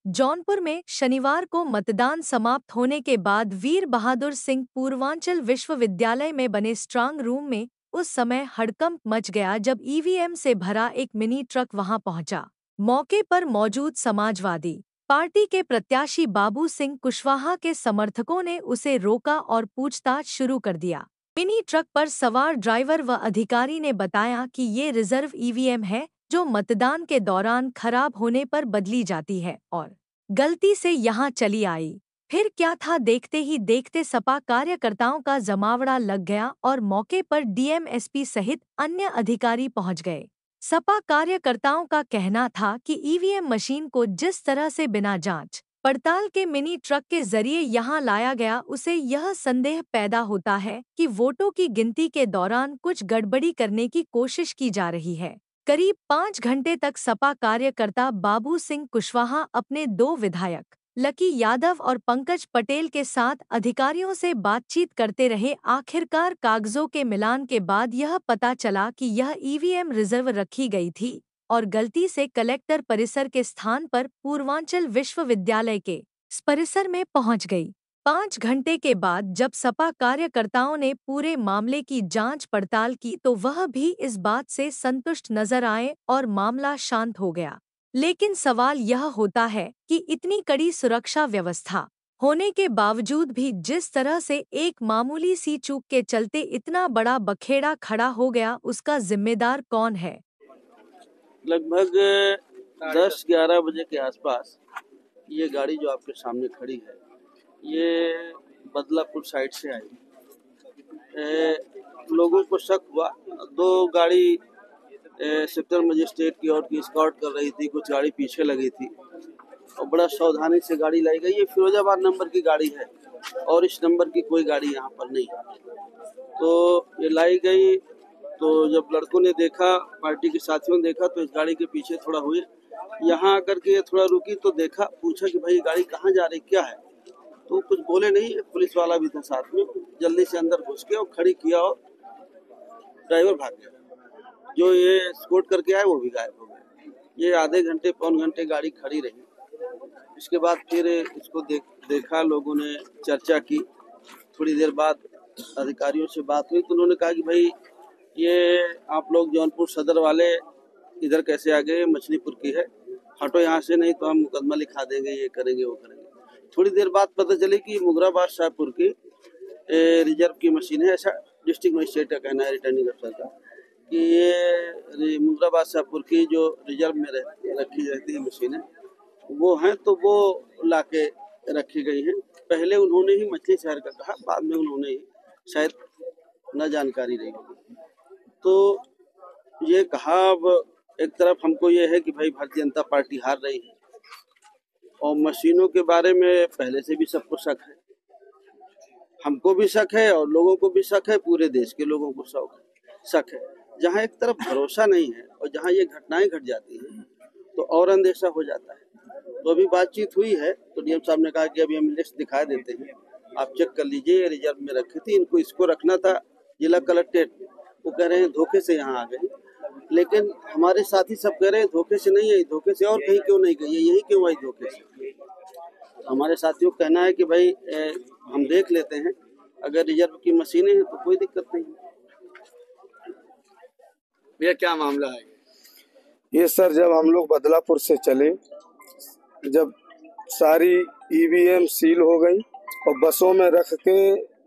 जौनपुर में शनिवार को मतदान समाप्त होने के बाद वीर बहादुर सिंह पूर्वांचल विश्वविद्यालय में बने स्ट्रांग रूम में उस समय हड़कंप मच गया जब ईवीएम से भरा एक मिनी ट्रक वहां पहुंचा। मौके पर मौजूद समाजवादी पार्टी के प्रत्याशी बाबू सिंह कुशवाहा के समर्थकों ने उसे रोका और पूछताछ शुरू कर दिया। मिनी ट्रक पर सवार ड्राइवर व अधिकारी ने बताया कि ये रिजर्व ईवीएम है जो मतदान के दौरान खराब होने पर बदली जाती है और गलती से यहाँ चली आई। फिर क्या था, देखते ही देखते सपा कार्यकर्ताओं का जमावड़ा लग गया और मौके पर डीएम, एसपी सहित अन्य अधिकारी पहुंच गए। सपा कार्यकर्ताओं का कहना था कि ईवीएम मशीन को जिस तरह से बिना जांच पड़ताल के मिनी ट्रक के जरिए यहाँ लाया गया, उसे यह संदेह पैदा होता है कि वोटों की गिनती के दौरान कुछ गड़बड़ी करने की कोशिश की जा रही है। करीब 5 घंटे तक सपा कार्यकर्ता बाबू सिंह कुशवाहा अपने 2 विधायक लकी यादव और पंकज पटेल के साथ अधिकारियों से बातचीत करते रहे। आखिरकार कागजों के मिलान के बाद यह पता चला कि यह ईवीएम रिजर्व रखी गई थी और गलती से कलेक्टर परिसर के स्थान पर पूर्वांचल विश्वविद्यालय के इस परिसर में पहुंच गई। 5 घंटे के बाद जब सपा कार्यकर्ताओं ने पूरे मामले की जांच पड़ताल की तो वह भी इस बात से संतुष्ट नजर आए और मामला शांत हो गया। लेकिन सवाल यह होता है कि इतनी कड़ी सुरक्षा व्यवस्था होने के बावजूद भी जिस तरह से एक मामूली सी चूक के चलते इतना बड़ा बखेड़ा खड़ा हो गया, उसका जिम्मेदार कौन है? लगभग 10-11 बजे के आसपास ये गाड़ी जो आपके सामने खड़ी है, ये बदलापुर साइड से आई। लोगों को शक हुआ, 2 गाड़ी सेक्टर मजिस्ट्रेट की ओर की स्कॉट कर रही थी, कुछ गाड़ी पीछे लगी थी और बड़ा सावधानी से गाड़ी लाई गई। ये फिरोजाबाद नंबर की गाड़ी है और इस नंबर की कोई गाड़ी यहाँ पर नहीं है। तो ये लाई गई, तो जब लड़कों ने देखा, पार्टी के साथियों ने देखा, तो इस गाड़ी के पीछे थोड़ा हुए। यहाँ आकर के थोड़ा रुकी तो देखा, पूछा कि भाई गाड़ी कहाँ जा रही, क्या है? तो कुछ बोले नहीं। पुलिस वाला भी था साथ में, जल्दी से अंदर घुस के और खड़ी किया और ड्राइवर भाग गया। जो ये स्कॉट करके आए वो भी गायब हो गए। ये आधे घंटे पौन घंटे गाड़ी खड़ी रही। इसके बाद फिर इसको देखा, लोगों ने चर्चा की। थोड़ी देर बाद अधिकारियों से बात हुई तो उन्होंने कहा कि भाई ये आप लोग जौनपुर सदर वाले इधर कैसे आ गए, मछलीपुर की है, हटो यहाँ से, नहीं तो हम मुकदमा लिखा देंगे, ये करेंगे वो करेंगे। थोड़ी देर बाद पता चली कि मुगराबाद शाहपुर की रिजर्व की मशीन है। ऐसा डिस्ट्रिक्ट मजिस्ट्रेट का कहना है, रिटर्निंग अफसर का, कि ये मुगराबाद शाहपुर की जो रिजर्व में रखी रहती है मशीनें वो हैं, तो वो लाके रखी गई हैं। पहले उन्होंने ही मछली शहर का कहा, बाद में उन्होंने ही शायद न जानकारी रही। तो ये कहा, अब एक तरफ हमको ये है कि भाई भारतीय जनता पार्टी हार रही है और मशीनों के बारे में पहले से भी सबको शक है, हमको भी शक है और लोगों को भी शक है, पूरे देश के लोगों को शक है। जहाँ एक तरफ भरोसा नहीं है और जहाँ ये घटनाएं घट जाती हैं तो और अंदेशा हो जाता है। तो अभी बातचीत हुई है तो डीएम साहब ने कहा कि अभी हम लिस्ट दिखा देते हैं, आप चेक कर लीजिए, ये रिजर्व में रखी थी, इनको इसको रखना था। जिला कलेक्ट्रेट वो कह रहे हैं धोखे से यहाँ आ गए, लेकिन हमारे साथी सब कह रहे हैं धोखे से नहीं आई, धोखे से और कहीं क्यों नहीं गई है, यही क्यों आई धोखे से। हमारे साथियों का कहना है कि भाई हम देख लेते हैं, अगर रिजर्व की मशीनें हैं तो कोई दिक्कत नहीं। भैया क्या मामला है ये? सर, जब हम लोग बदलापुर से चले, जब सारी ईवीएम सील हो गई और बसों में रख के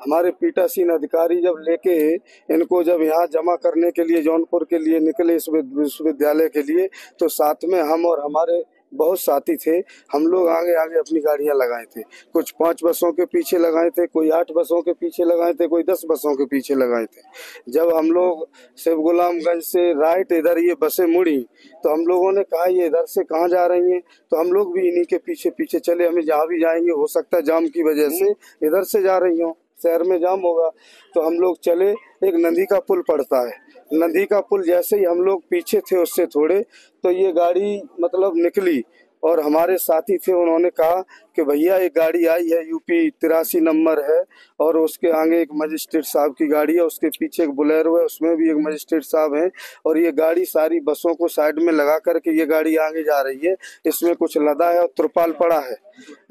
हमारे पीठासीन अधिकारी जब लेके इनको जब यहाँ जमा करने के लिए जौनपुर के लिए निकले इस विश्वविद्यालय के लिए, तो साथ में हम और हमारे बहुत साथी थे, हम लोग आगे आगे अपनी गाड़ियां लगाए थे। कुछ 5 बसों के पीछे लगाए थे, कोई 8 बसों के पीछे लगाए थे, कोई 10 बसों के पीछे लगाए थे। जब हम लोग शिव गुलामगंज से राइट इधर ये बसें मुड़ी तो हम लोगों ने कहा ये इधर से कहाँ जा रही हैं, तो हम लोग भी इन्हीं के पीछे पीछे चले। हमें जहाँ भी जाएंगे हो सकता है जाम की वजह से इधर से जा रही हो, शहर में जाम होगा, तो हम लोग चले। एक नदी का पुल पड़ता है, नदी का पुल जैसे ही हम लोग पीछे थे उससे थोड़े, तो ये गाड़ी मतलब निकली और हमारे साथी थे, उन्होंने कहा कि भैया एक गाड़ी आई है यूपी 83 नंबर है और उसके आगे एक मजिस्ट्रेट साहब की गाड़ी है, उसके पीछे एक बोलेरो है, उसमें भी एक मजिस्ट्रेट साहब हैं और ये गाड़ी सारी बसों को साइड में लगा करके ये गाड़ी आगे जा रही है, इसमें कुछ लदा है और त्रिपाल पड़ा है।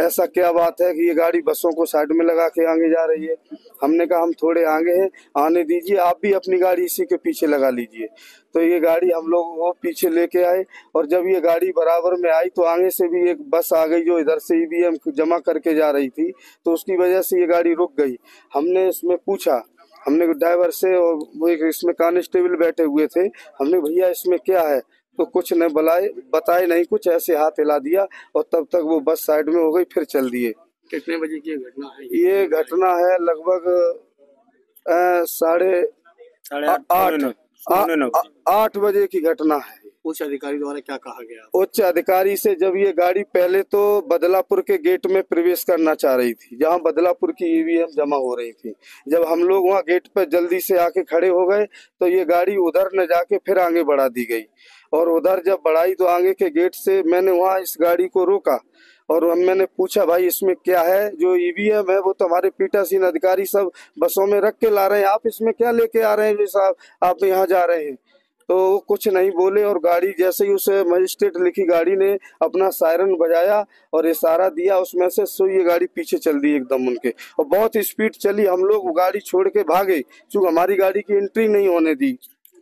ऐसा क्या बात है कि ये गाड़ी बसों को साइड में लगा के आगे जा रही है। हमने कहा हम थोड़े आगे हैं, आने दीजिए, आप भी अपनी गाड़ी इसी के पीछे लगा लीजिए। तो ये गाड़ी हम लोग वो पीछे लेके आए और जब ये गाड़ी बराबर में आई तो आगे से भी एक बस आ गई जो इधर से ईवीएम जमा करके जा रही थी, तो उसकी वजह से ये गाड़ी रुक गई। हमने इसमें पूछा, हमने ड्राइवर से, और वो एक इसमें कांस्टेबल बैठे हुए थे, हमने भैया इसमें क्या है, तो कुछ न बताए नहीं कुछ, ऐसे हाथ हिला दिया और तब तक वो बस साइड में हो गई, फिर चल दिए। कितने बजे की घटना है? ये घटना है लगभग 8:30 बजे की घटना है। उच्च अधिकारी द्वारा क्या कहा गया? उच्च अधिकारी से जब ये गाड़ी पहले तो बदलापुर के गेट में प्रवेश करना चाह रही थी, जहां बदलापुर की ईवीएम जमा हो रही थी, जब हम लोग वहां गेट पर जल्दी से आके खड़े हो गए तो ये गाड़ी उधर न जाके फिर आगे बढ़ा दी गई और उधर जब बढ़ाई तो आगे के गेट से मैंने वहां इस गाड़ी को रोका और मैंने पूछा भाई इसमें क्या है, जो ईवीएम है वो तो हमारे पीठासीन अधिकारी सब बसों में रख के ला रहे हैं, आप इसमें क्या लेके आ रहे हैं साहब, आप यहाँ जा रहे हैं। तो वो कुछ नहीं बोले और गाड़ी जैसे ही उसे मजिस्ट्रेट लिखी गाड़ी ने अपना सायरन बजाया और इशारा दिया, उसमें से ये गाड़ी पीछे चल दी एकदम उनके और बहुत स्पीड चली। हम लोग वो गाड़ी छोड़ के भागे क्योंकि हमारी गाड़ी की एंट्री नहीं होने दी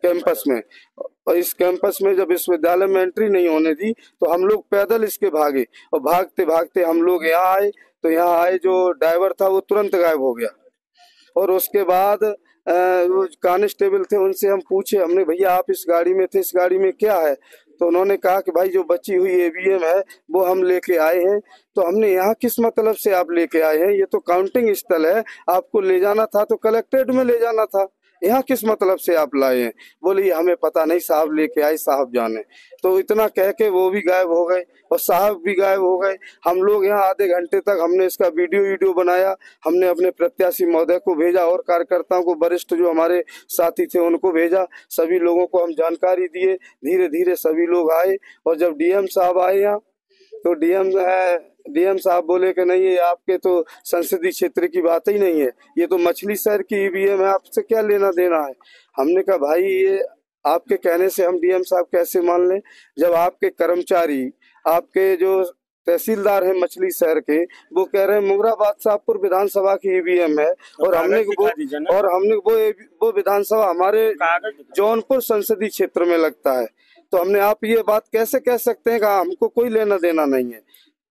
कैंपस में, और इस कैंपस में जब विश्वविद्यालय में एंट्री नहीं होने दी तो हम लोग पैदल इसके भागे और भागते भागते हम लोग यहाँ आए। तो यहाँ आए जो ड्राइवर था वो तुरंत गायब हो गया और उसके बाद वो कांस्टेबल थे, उनसे हम पूछे, हमने भैया आप इस गाड़ी में थे, इस गाड़ी में क्या है, तो उन्होंने कहा कि भाई जो बची हुई ईवीएम है वो हम लेके आए हैं। तो हमने यहाँ किस मतलब से आप लेके आए हैं, ये तो काउंटिंग स्थल है, आपको ले जाना था तो कलेक्ट्रेट में ले जाना था, यहाँ किस मतलब से आप लाए हैं। बोले हमें पता नहीं साहब, लेके आए, साहब जाने। तो इतना कह के वो भी गायब हो गए और साहब भी गायब हो गए। हम लोग यहाँ आधे घंटे तक हमने इसका वीडियो बनाया, हमने अपने प्रत्याशी महोदय को भेजा और कार्यकर्ताओं को, वरिष्ठ जो हमारे साथी थे उनको भेजा, सभी लोगों को हम जानकारी दिए। धीरे धीरे सभी लोग आए और जब डीएम साहब आए यहाँ तो डीएम साहब बोले कि नहीं, ये आपके तो संसदीय क्षेत्र की बात ही नहीं है, ये तो मछली शहर की ईवीएम है, आपसे क्या लेना देना है। हमने कहा भाई ये आपके कहने से हम डीएम साहब कैसे मान लें, जब आपके कर्मचारी, आपके जो तहसीलदार है मछली शहर के, वो कह रहे हैं मुगराबाद शाहपुर विधानसभा की ईवीएम है और हमने वो विधानसभा हमारे जौनपुर संसदीय क्षेत्र में लगता है, तो हमने आप ये बात कैसे कह सकते हैं कि हमको कोई लेना देना नहीं है।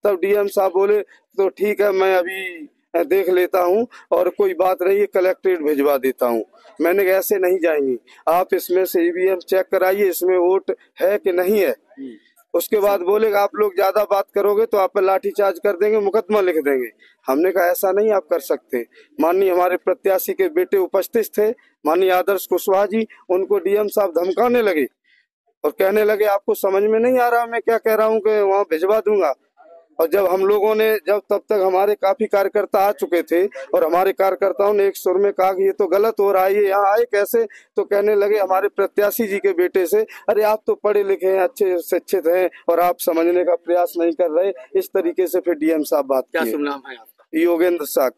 तब डीएम साहब बोले तो ठीक है, मैं अभी देख लेता हूँ और कोई बात नहीं है, कलेक्ट्रेट भिजवा देता हूँ। मैंने कहा ऐसे नहीं जाएंगे, आप इसमें से ईवीएम चेक कराइए, इसमें वोट है कि नहीं है। उसके बाद बोले आप लोग ज्यादा बात करोगे तो आप पर लाठीचार्ज कर देंगे, मुकदमा लिख देंगे। हमने कहा ऐसा नहीं आप कर सकते। माननीय हमारे प्रत्याशी के बेटे उपस्थित थे, माननीय आदर्श कुशवाहा जी, उनको डीएम साहब धमकाने लगे और कहने लगे आपको समझ में नहीं आ रहा मैं क्या कह रहा हूँ कि वहाँ भिजवा दूंगा। और जब हम लोगों ने, जब तब तक हमारे काफी कार्यकर्ता आ चुके थे और हमारे कार्यकर्ताओं ने एक सुर में कहा कि ये तो गलत हो रहा है, ये यहाँ आए कैसे, तो कहने लगे हमारे प्रत्याशी जी के बेटे से, अरे आप तो पढ़े लिखे हैं, अच्छे शिक्षित हैं और आप समझने का प्रयास नहीं कर रहे। इस तरीके से फिर डीएम साहब बात क्या किए। शुभ नाम है आपका? योगेंद्र साक।